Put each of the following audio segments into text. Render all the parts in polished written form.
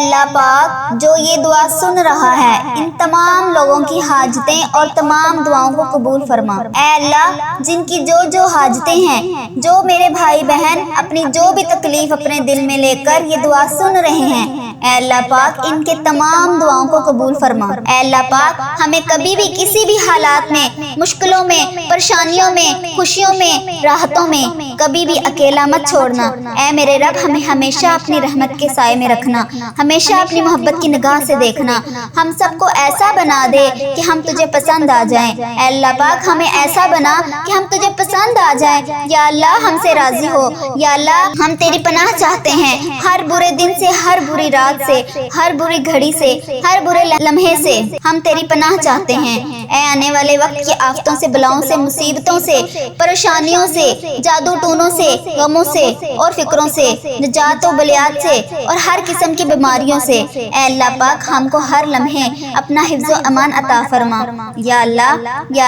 اللہ پاک جو یہ دعا سن رہا ہے ان تمام لوگوں کی حاجتیں اور تمام دعاؤں کو قبول فرما۔ اے اللہ جن کی جو حاجتیں ہیں، جو میرے بھائی بہن اپنی جو بھی تکلیف اپنے دل میں لے کر یہ دعا سن رہے ہیں، اے اللہ پاک ان کے تمام دعاؤں کو قبول فرما۔ اے اللہ پاک ہمیں کبھی بھی کسی بھی حالات میں، مشکلوں میں، پریشانیوں میں، خوشیوں میں، راحتوں میں کبھی بھی اکیلا مت چھوڑنا۔ اے میرے رب ہمیں ہمیشہ اپنی رحمت کے سائے میں رکھنا، ہمیشہ اپنی محبت کی نگاہ سے دیکھنا، ہم سب کو ایسا بنا دے کہ ہم تجھے پسند آ جائیں۔ اے اللہ پاک ہمیں ایسا بنا کہ ہم تجھے پسند آ جائیں۔ یا اللہ ہم سے راضی ہو۔ یا اللہ ہم تیری پناہ چاہتے ہیں ہر برے دن سے، ہر بری رات سے، ہر بری گھڑی سے، ہر برے لمحے سے ہم تیری پناہ چاہتے ہیں۔ اے آنے والے وقت کی آفتوں سے، بلاؤں سے، مصیبتوں سے، پریشانیوں سے، جادو ٹونوں سے، غموں سے اور فکروں سے، نجات و بلیات سے اور ہر قسم کی بیماریوں سے اے اللہ پاک ہم کو ہر لمحے اپنا حفظ و امان عطا فرما۔ یا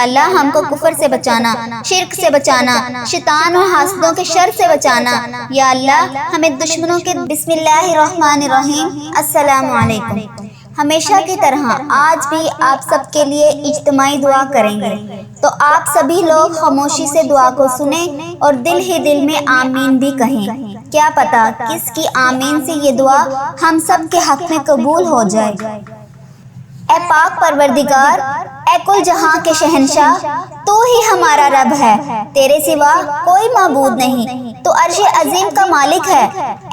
اللہ ہم کو کفر سے بچانا، شرک سے بچانا، شیطان اور حاسدوں کے شر سے بچانا۔ یا اللہ ہمیں دشمنوں کے بسم اللہ الرحمن الرحیم السلام علیکم۔ ہمیشہ کی طرح آج بھی آپ سب کے لیے اجتماعی دعا کریں گے، تو آپ سبھی لوگ خاموشی سے دعا کو سنیں اور دل ہی دل میں آمین بھی کہیں۔ کیا پتا کس کی آمین سے یہ دعا ہم سب کے حق میں قبول ہو جائے۔ اے پاک پروردگار، اے کل جہاں کے شہنشاہ، تو ہی ہمارا رب ہے، تیرے سوا کوئی معبود نہیں۔ تو عرش عظیم کا مالک ہے۔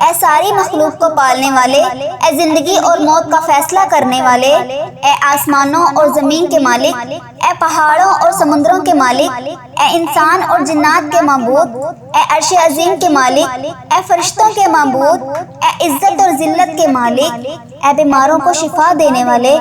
اے ساری مخلوق کو پالنے والے، اے زندگی اور موت کا فیصلہ کرنے والے، اے آسمانوں اور زمین کے مالک، اے پہاڑوں اور سمندروں کے مالک، اے انسان اور جنات کے معبود، اے عرش عظیم کے مالک، اے فرشتوں کے معبود، اے عزت اور ذلت کے مالک، اے بیماروں کو شفا دینے والے،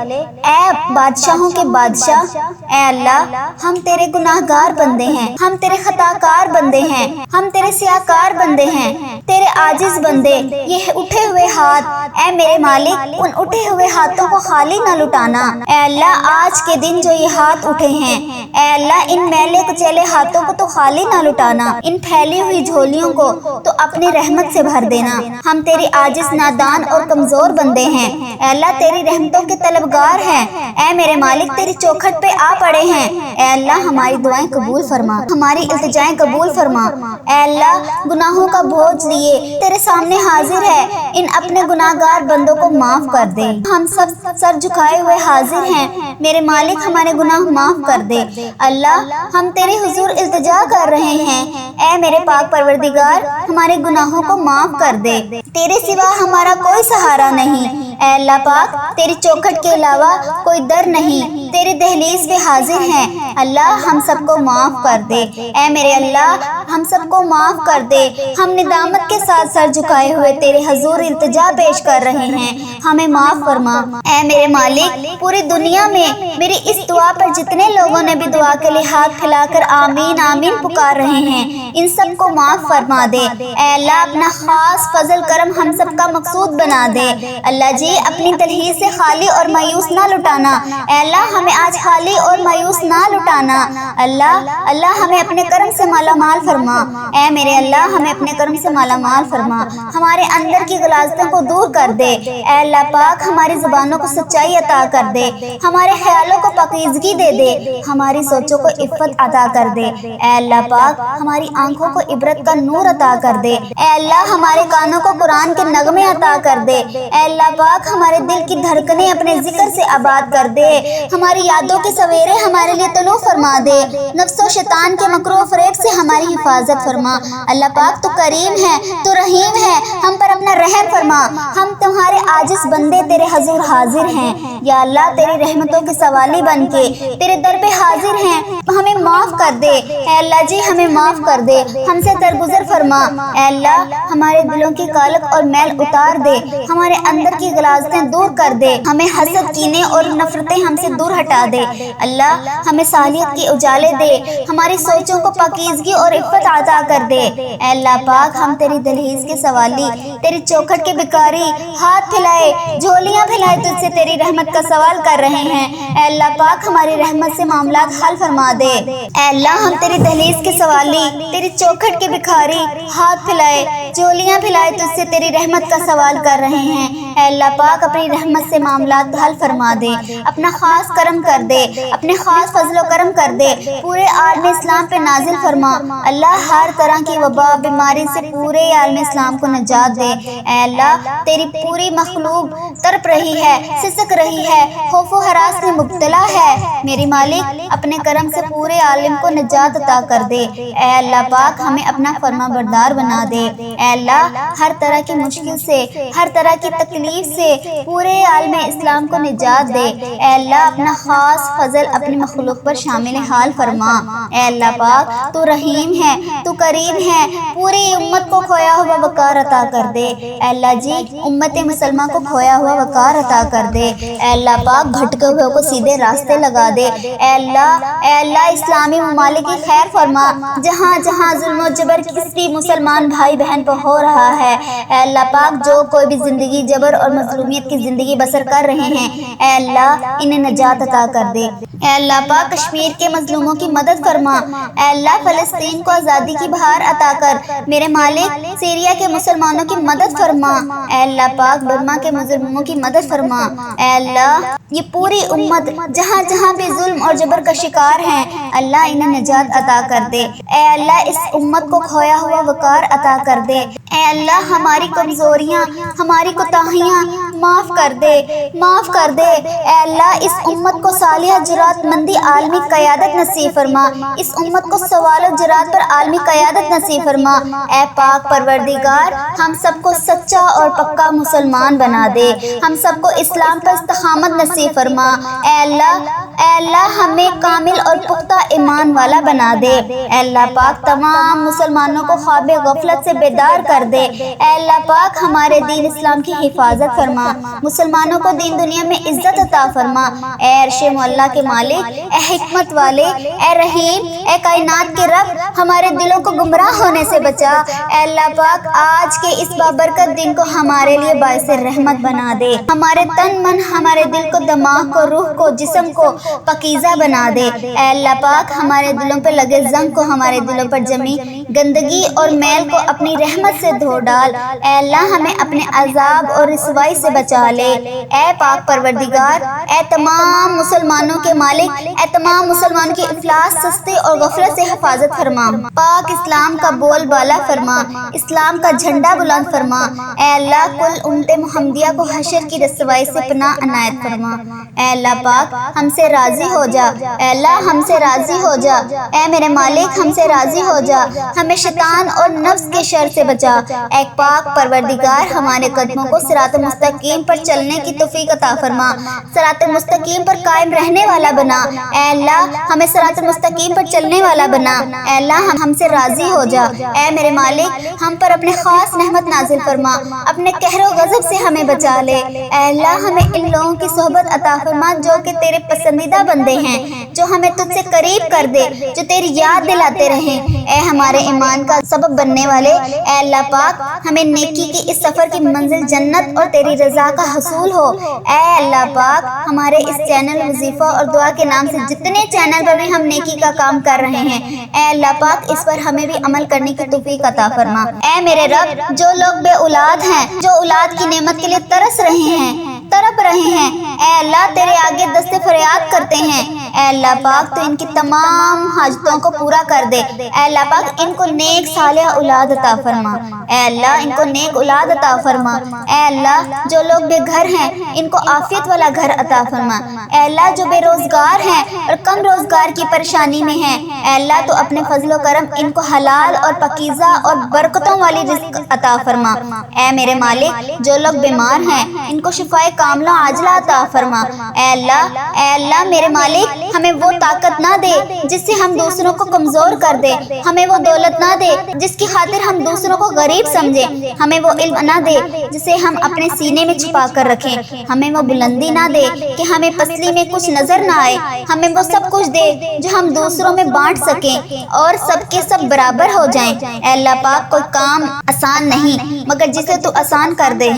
اے بادشاہوں کے بادشاہ، اے اللہ ہم تیرے گناہ گار بندے ہیں، ہم تیرے خطا کار بندے ہیں، ہم تیرے سیاکار بندے ہیں، تیرے عاجز بندے۔ یہ اٹھے ہوئے ہاتھ اے میرے مالک، ان اٹھے ہوئے ہاتھوں کو خالی نہ لٹانا۔ اے اللہ آج کے دن جو یہ ہاتھ اٹھے ہیں، اے اللہ ان میلے کچیلے ہاتھوں کو تو خالی نہ لٹانا، ان پھیلی ہوئی جھولیوں کو تو اپنی رحمت سے بھر دینا۔ ہم تیری عاجز، نادان اور کمزور بندے ہیں، اے اللہ تیری رحمتوں کے طلبگار ہیں۔ اے میرے مالک تیری چوکھٹ پہ آ پڑے ہیں، اے اللہ ہماری دعائیں قبول فرما، ہماری التجائیں قبول فرما۔ اے اللہ گناہوں کا بوجھ لیے تیرے سامنے حاضر ہے، ان اپنے گناہ گار بندوں کو معاف کر دے۔ ہم سب سر جھکائے ہوئے حاضر ہیں، میرے مالک ہمارے گناہ معاف کر دے۔ اللہ ہم تیرے حضور التجا کر رہے ہیں، اے میرے پاک پروردگار ہمارے گناہوں کو معاف کر دے۔ تیرے سوا ہمارا کوئی سہارا نہیں، اے اللہ پاک تیری چوکھٹ کے علاوہ کوئی در نہیں، تیری دہلیز پہ حاضر ہیں، اللہ ہم سب کو معاف کر دے۔ اے میرے اللہ ہم سب کو معاف کر دے، ہم ندامت کے ساتھ سر جھکائے ہوئے تیرے حضور التجا پیش کر رہے ہیں، ہمیں معاف فرما۔ اے میرے مالک پوری دنیا میں میری اس دعا پر جتنے لوگوں نے بھی دعا کے لیے ہاتھ پھیلا کر آمین آمین پکار رہے ہیں، ان سب کو معاف فرما دے۔ اے اللہ اپنا خاص فضل کرم ہم سب کا مقصود بنا دے۔ اللہ جی اپنی دہلیز سے خالی اور مایوس نہ لٹانا، اے اللہ ہمیں آج خالی اور مایوس نہ لٹانا۔ اللہ ہمیں اپنے کرم سے مالا مال فرما، اے میرے اللہ ہمیں اپنے کرم سے مالا مال فرما، ہمارے اندر کی غلاظتوں کو دور کر دے۔ اے اللہ پاک ہماری زبانوں کو سچائی عطا کر دے، ہمارے خیالوں کو پاکیزگی دے دے، ہماری سوچوں کو عفت عطا کر دے۔ اے اللہ پاک ہماری آنکھوں کو عبرت کا نور عطا کر دے۔ اے اللہ ہمارے کانوں کو قرآن کے نغمے عطا کر دے۔ اے اللہ پاک ہمارے دل کی دھڑکنیں اپنے ذکر سے آباد کر دے، ہماری یادوں کے سویرے ہمارے لیے طلوع فرما دے، نفس و شیطان کے مکر و فریب سے ہماری حفاظت فرما۔ اللہ پاک تو کریم ہے، تو رحیم ہے، ہم پر اپنا رحم فرما، ہم تمہارے عاجز بندے تیرے حضور حاضر ہیں۔ یا اللہ تیری رحمتوں کے سوالی بن کے تیرے در پہ حاضر ہیں، ہمیں معاف کر دے۔ اے اللہ جی ہمیں معاف کر دے، ہم سے درگزر فرما۔ اے اللہ ہمارے دلوں کی کالک اور میل اتار دے، ہمارے اندر کی غلاظتیں دور کر دے، ہمیں حسد، کینے اور نفرتیں ہم سے دور ہٹا دے۔ اللہ ہمیں صالحیت کے اجالے دے، ہماری سوچوں کو پاکیزگی اور عفت عطا کر دے۔ اے اللہ پاک ہم تیری دہلیز کے سوالی، تیری چوکھٹ کے بھکاری، ہاتھ پھیلائے، جھولیاں پھیلائے تجھ سے تیری رحمت کا سوال کر رہے ہیں۔ اے اللہ پاک ہماری رحمت سے معاملات حل فرما دے۔ اے اللہ ہم تیری دہلیز کے سوالی، تیری چوکھٹ کے بھکاری، ہاتھ پھیلائے، جھولیاں پھیلائے تجھ سے تیری رحمت کا سوال کر رہے ہیں۔ اے اللہ پاک اپنی رحمت سے معاملات حل فرما دے، اپنا خاص کرم کر دے، اپنے خاص فضل و کرم کر دے، پورے عالم اسلام پہ نازل فرما۔ اللہ ہر طرح کی وبا بیماری سے پورے عالم اسلام کو نجات دے۔ اے اللہ تیری پوری مخلوق تڑپ رہی ہے، سسک رہی ہے، خوف و ہراس میں مبتلا ہے، میری مالک اپنے کرم سے پورے عالم کو نجات عطا کر دے۔ اے اللہ پاک ہمیں اپنا فرما بردار بنا دے۔ اے اللہ ہر طرح کی مشکل سے، ہر طرح کی تکلیف سے پورے عالم اسلام کو نجات دے۔ اے اللہ اپنا خاص فضل اپنی مخلوق پر شامل حال فرما۔ اے اللہ پاک تو رحیم ہے، تو کریم ہے، پوری امت کو کھویا ہوا وقار عطا کر دے۔ اے اللہ جی امت مسلمہ کو کھویا ہوا وقار عطا کر دے۔ اے اللہ پاک بھٹکے ہوئے کو سیدھے راستے لگا دے۔ اے اللہ اسلامی ممالک کی خیر فرما، جہاں جہاں ظلم و جبر کسی مسلمان بھائی بہن پر ہو رہا ہے، اے اللہ پاک جو کوئی بھی زندگی جبر اور مظلومیت کی زندگی بسر کر رہے ہیں، اے اللہ انہیں نجات عطا کر دے۔ اے اللہ پاک کشمیر کے مظلوموں کی مدد فرما۔ اے اللہ فلسطین کو آزادی کی بہار عطا کر، میرے مالک سیریا کے مسلمانوں کی مدد فرما۔ اے اللہ پاک برما کے مظلوموں کی مدد فرما۔ اے اللہ یہ پوری امت جہاں جہاں بھی ظلم اور جبر کا شکار ہیں، اللہ انہیں نجات عطا کر دے۔ اے اللہ اس امت کو کھویا ہوا وقار عطا کر دے۔ اے اللہ ہماری کمزوریاں، ہماری کوتاہیاں معاف کر دے، معاف کر دے۔ اے اللہ اس امت کو صالح جرات مندی عالمی قیادت نصیب فرما، اس امت کو سوال و جرات پر عالمی قیادت نصیب فرما۔ اے پاک پروردگار ہم سب کو سچا اور پکا مسلمان بنا دے، ہم سب کو اسلام پر استقامت نصیب فرما۔ اے اللہ ہمیں کامل اور پختہ ایمان والا بنا دے۔ اے اللہ پاک تمام مسلمانوں کو خواب غفلت سے بیدار کر دے۔ اے اللہ پاک ہمارے دین اسلام کی حفاظت فرما، مسلمانوں کو دین دنیا میں عزت عطا فرما۔ اے عرش معلیٰ کے مالک، اے حکمت والے، اے رحیم، اے کائنات کے رب، ہمارے دلوں کو گمراہ ہونے سے بچا۔ اے اللہ پاک آج کے اس بابرکت دن کو ہمارے لیے باعث رحمت بنا دے، ہمارے تن من، ہمارے دل کو، دماغ کو، روح کو، جسم کو پاکیزہ بنا دے۔ اے اللہ پاک ہمارے دلوں پر لگے زنگ کو، ہمارے دلوں پر جمی گندگی اور میل کو اپنی رحمت سے دھو ڈال۔ اے اللہ ہمیں اپنے عذاب اور رسوائی سے بچا لے۔ اے پاک پروردگار، اے تمام مسلمانوں کے مالک، اے تمام مسلمانوں کی افلاس، سستی اور غفلت سے حفاظت فرما۔ پاک اسلام کا بول بالا فرما، اسلام کا جھنڈا بلند فرما۔ اے اللہ کل امت محمدیہ کو حشر کی رسوائی سے پناہ عنایت فرما۔ اے اللہ پاک ہم سے راضی ہو جا، اے اللہ ہم سے راضی ہو جا، اے میرے مالک ہم سے راضی ہو جا، ہمیں شیطان اور نفس کے شر سے بچا۔ اے پاک پروردگار ہمارے قدموں کو صراط مستقیم پر چلنے کی توفیق عطا فرما، صراط مستقیم پر قائم رہنے والا بنا۔ اے اللہ ہمیں صراط مستقیم پر چلنے والا بنا۔ اے اللہ ہم سے راضی ہو جا، اے میرے مالک ہم پر اپنے خاص نعمت نازل فرما، اپنے قہر و غضب سے ہمیں بچا لے۔ اے اللہ ہمیں ان لوگوں کی صحبت عطا فرما جو کہ تیرے پسندیدہ بندے ہیں، جو ہمیں تجھ سے قریب کر دے، جو تیری یاد دلاتے رہیں۔ اے ہمارے ایمان کا سبب بننے والے، اے اللہ پاک ہمیں نیکی کی اس سفر کی منزل جنت اور تیری رضا کا حصول ہو۔ اے اللہ پاک ہمارے اس چینل وظیفہ اور دعا کے نام سے جتنے چینل پر بھی ہم نیکی کا کام کر رہے ہیں، اے اللہ پاک اس پر ہمیں بھی عمل کرنے کی توفیق عطا فرما۔ اے میرے رب جو لوگ بے اولاد ہیں، جو اولاد کی نعمت کے لیے ترس رہے ہیں، تڑپ رہے ہیں، اے اللہ تیرے آگے دست فریاد کرتے ہیں، اے اللہ پاک تو ان کی تمام حاجتوں کو پورا کر دے۔ اے اللہ پاک ان کو نیک صالح اولاد عطا فرما، اے اللہ ان کو نیک اولاد عطا فرما۔ اے اللہ جو لوگ بے گھر ہیں ان کو عافیت والا گھر عطا فرما۔ اے اللہ جو بے روزگار ہیں اور کم روزگار کی پریشانی میں ہیں، اے اللہ تو اپنے فضل و کرم ان کو حلال اور پاکیزہ اور برکتوں والی رزق عطا فرما۔ اے میرے مالک جو لوگ بیمار ہیں ان کو شفائے کاملہ عاجلہ عطا فرما۔ اے اللہ میرے مالک ہمیں وہ طاقت نہ دے جس سے ہم دوسروں کو کمزور کر دے، ہمیں وہ دولت نہ دے جس کی خاطر ہم دوسروں کو غریب سمجھے، ہمیں وہ علم نہ دے جسے ہم اپنے سینے میں چھپا کر رکھیں، ہمیں وہ بلندی نہ دے کہ ہمیں پسلی میں کچھ نظر نہ آئے، ہمیں وہ سب کچھ دے جو ہم دوسروں میں بانٹ سکیں اور سب کے سب برابر ہو جائیں۔ اے اللہ پاک کوئی کام آسان نہیں مگر جسے تو آسان کر دے۔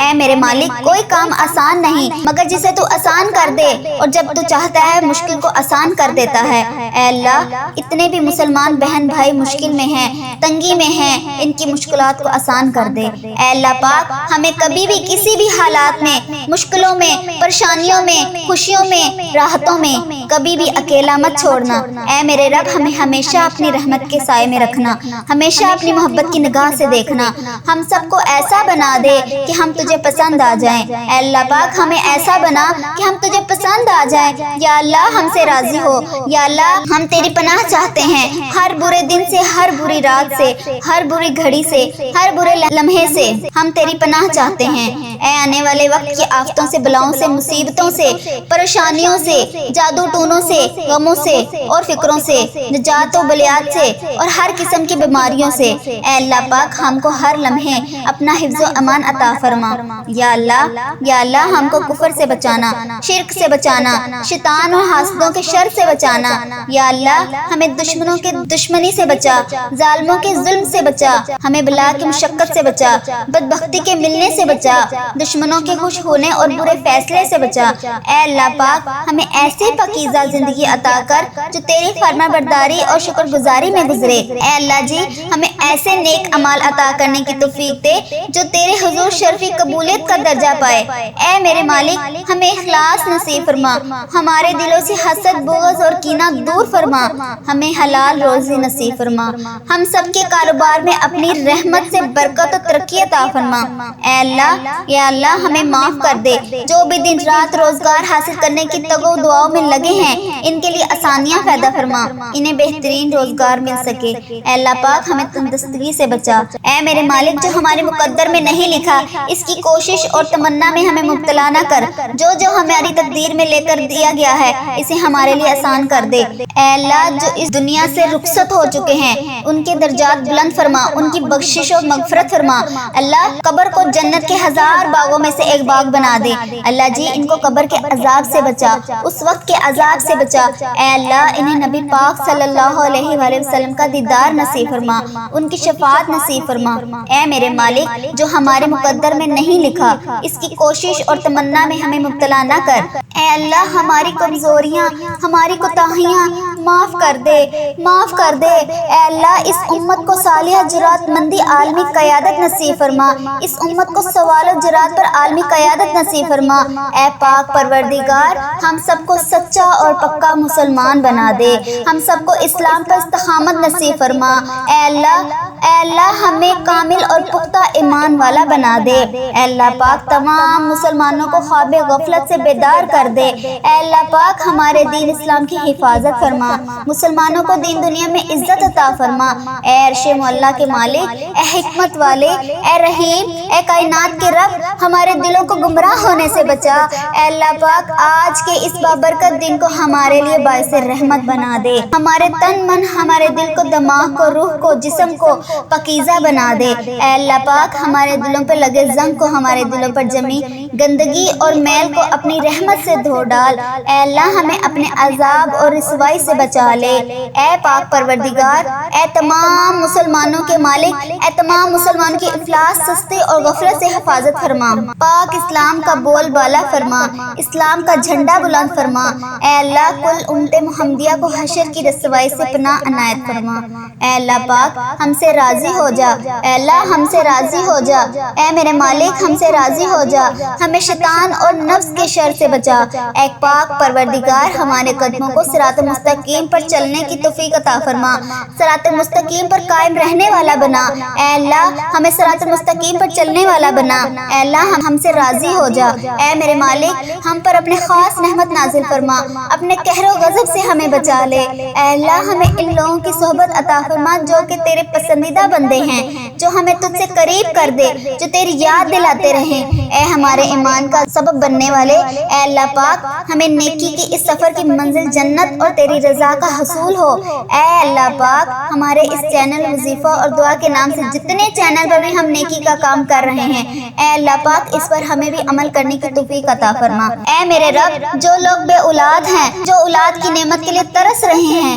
اے میرے مالک کوئی کام آسان نہیں مگر جسے تو آسان کر دے، اور جب تو چاہتا ہے مشکل کو کو آسان کر دیتا ہے۔ اے اللہ، اتنے بھی مسلمان بہن بھائی مشکل میں ہیں، تنگی میں ہیں، ان کی مشکلات کو آسان کر دے۔ اے اللہ پاک، ہمیں کبھی بھی کسی بھی حالات میں، مشکلوں میں، پریشانیوں میں، خوشیوں میں، راحتوں میں کبھی بھی اکیلا مت چھوڑنا۔ اے میرے رب، ہمیں ہمیشہ اپنی رحمت کے سائے میں رکھنا، ہمیشہ اپنی محبت کی نگاہ سے دیکھنا۔ ہم سب کو ایسا بنا دے کہ ہم تجھے پسند آ جائیں۔ اے اللہ پاک، ہمیں ایسا بنا کہ ہم تجھے پسند آ جائیں۔ یا اللہ، ہم سے راضی ہو۔ یا اللہ، ہم تیری پناہ چاہتے ہیں، ہر برے دن سے، ہر بری رات سے، ہر بری گھڑی سے، ہر برے لمحے سے ہم تیری پناہ چاہتے ہیں۔ اے آنے والے وقت کی آفتوں سے، بلاؤں سے، مصیبتوں سے، پریشانیوں سے، جادو ٹونوں سے، غموں سے اور فکروں سے، نجات و بلیات سے اور ہر قسم کی بیماریوں سے اے اللہ پاک ہم کو ہر لمحے اپنا حفظ و امان عطا فرما۔ یا اللہ، ہم کو کفر سے بچانا، شرک سے بچانا، شیطان اور حاسدوں کے شر سے بچانا۔ یا اللہ، ہمیں دشمنوں کے دشمنی سے بچا، ظالموں کے ظلم سے بچا، ہمیں بلا کی مشقت سے بچا، بدبختی کے ملنے سے بچا، دشمنوں کے خوش ہونے اور برے فیصلے سے بچا۔ اے اللہ پاک، ہمیں ایسی پاکیزہ زندگی عطا کر جو تیری فرما برداری اور شکر گزاری میں گزرے۔ اے اللہ جی، ہمیں ایسے نیک اعمال عطا کرنے کی توفیق دے جو تیرے حضور شرفی قبولیت کا درجہ پائے۔ اے میرے مالک، ہمیں اخلاص نصیب فرما، ہمارے دلوں سے حسد، بغض اور کینہ دور فرما، ہمیں حلال روزی نصیب فرما، ہم سب کے کاروبار میں اپنی رحمت سے برکت و ترقی عطا فرما۔ اے اللہ، یا اللہ، ہمیں معاف کر دے، جو بھی دن رات روزگار حاصل کرنے کی تگو دعاؤں میں لگے ہیں ان کے لیے آسانیاں پیدا فرما، انہیں بہترین روزگار مل سکے۔ اے اللہ پاک، ہمیں تندرستی سے بچا۔ اے میرے مالک، جو ہمارے مقدر میں نہیں لکھا اس کی کوشش اور تمنا میں ہمیں مبتلا نہ کر، جو ہماری تقدیر میں لے کر دیا گیا ہے اسے ہمارے لیے آسان کر دے۔ اے اللہ، جو اس دنیا سے رخصت ہو چکے ہیں ان کے درجات بلند فرما، ان کی بخشش و مغفرت فرما۔ اللہ، قبر کو جنت کے ہزار باغوں میں سے ایک باغ بنا دے۔ اللہ جی، ان کو قبر کے عذاب سے بچا، اس وقت کے عذاب سے بچا۔ اے اللہ، انہیں نبی پاک صلی اللہ علیہ وآلہ وسلم کا دیدار نصیب فرما، ان کی شفاعت نصیب فرما۔ اے میرے مالک، جو ہمارے مقدر میں نہیں لکھا اس کی کوشش اور تمنا میں ہمیں مبتلا نہ کر۔ اے اللہ، ہماری کمزوریاں، ہماری کوتاہیاں معاف کر دے، معاف کر دے۔ اے اللہ، اس امت کو صالحہ جرات مندی عالمی قیادت نصیب فرما، اس امت کو سوال و جرات پر عالمی قیادت نصیب فرما۔ اے پاک پروردگار، ہم سب کو سچا اور پکا مسلمان بنا دے، ہم سب کو اسلام پر استقامت نصیب فرما۔ اے اللہ، ہمیں کامل اور پختہ ایمان والا بنا دے۔ اے اللہ پاک، تمام مسلمانوں کو خواب غفلت سے بیدار کر دے۔ اے اللہ پاک، ہمارے دین اسلام کی حفاظت فرما، مسلمانوں کو دین دنیا میں عزت عطا فرما۔ اے عرش معلیٰ کے مالک، اے حکمت والے، اے رحیم، اے کائنات کے رب، ہمارے دلوں کو گمراہ ہونے سے بچا۔ اے اللہ پاک، آج کے اس بابرکت دن کو ہمارے لیے باعث رحمت بنا دے، ہمارے تن من، ہمارے دل کو، دماغ کو، روح کو، جسم کو پاکیزہ بنا دے۔ اے اللہ پاک، ہمارے دلوں پر لگے زنگ کو، ہمارے دلوں پر جمی گندگی اور میل کو اپنی رحمت سے دھو ڈال۔ اے اللہ، ہمیں اپنے عذاب اور رسوائی سے بچا لے۔ اے پاک پروردگار، اے تمام مسلمانوں کے مالک، اے تمام مسلمانوں کی افلاس، سستی اور غفلت سے حفاظت فرما۔ پاک اسلام کا بول بالا فرما، اسلام کا جھنڈا بلند فرما۔ اے اللہ، کل امت محمدیہ کو حشر کی رسوائی سے پناہ عنایت فرما۔ اے اللہ پاک، ہم سے راضی ہو جا۔ اے اللہ، ہم سے راضی ہو جا۔ اے میرے مالک، ہم سے راضی ہو جا، ہمیں شیطان اور نفس کے شر سے بچا۔ اے پاک پروردگار، ہمارے قدموں کو صراط مستقیم پر چلنے کی توفیق عطا فرما، صراط مستقیم پر قائم رہنے والا بنا۔ اے اللہ، ہمیں صراط مستقیم پر چلنے والا بنا۔ اے اللہ، ہم سے راضی ہو جا۔ اے میرے مالک، ہم پر اپنے خاص رحمت نازل فرما، اپنے قہر و غضب سے ہمیں بچا لے۔ اے اللہ، ہمیں ان لوگوں کی صحبت عطا فرما جو کہ تیرے پسندیدہ بندے ہیں، جو ہمیں تجھ سے قریب کر دے، جو تیری یاد دلاتے رہیں۔ اے ہمارے ایمان کا سبب بننے والے، اے اللہ پاک، ہمیں نیکی کی اس سفر کی منزل جنت اور تیری رضا کا حصول ہو۔ اے اللہ پاک، ہمارے اس چینل وظیفہ اور دعا کے نام سے جتنے چینل پر بھی ہم نیکی کا کام کر رہے ہیں، اے اللہ پاک، اس پر ہمیں بھی عمل کرنے کی توفیق عطا فرما۔ اے میرے رب، جو لوگ بے اولاد ہیں، جو اولاد کی نعمت کے لیے ترس رہے ہیں،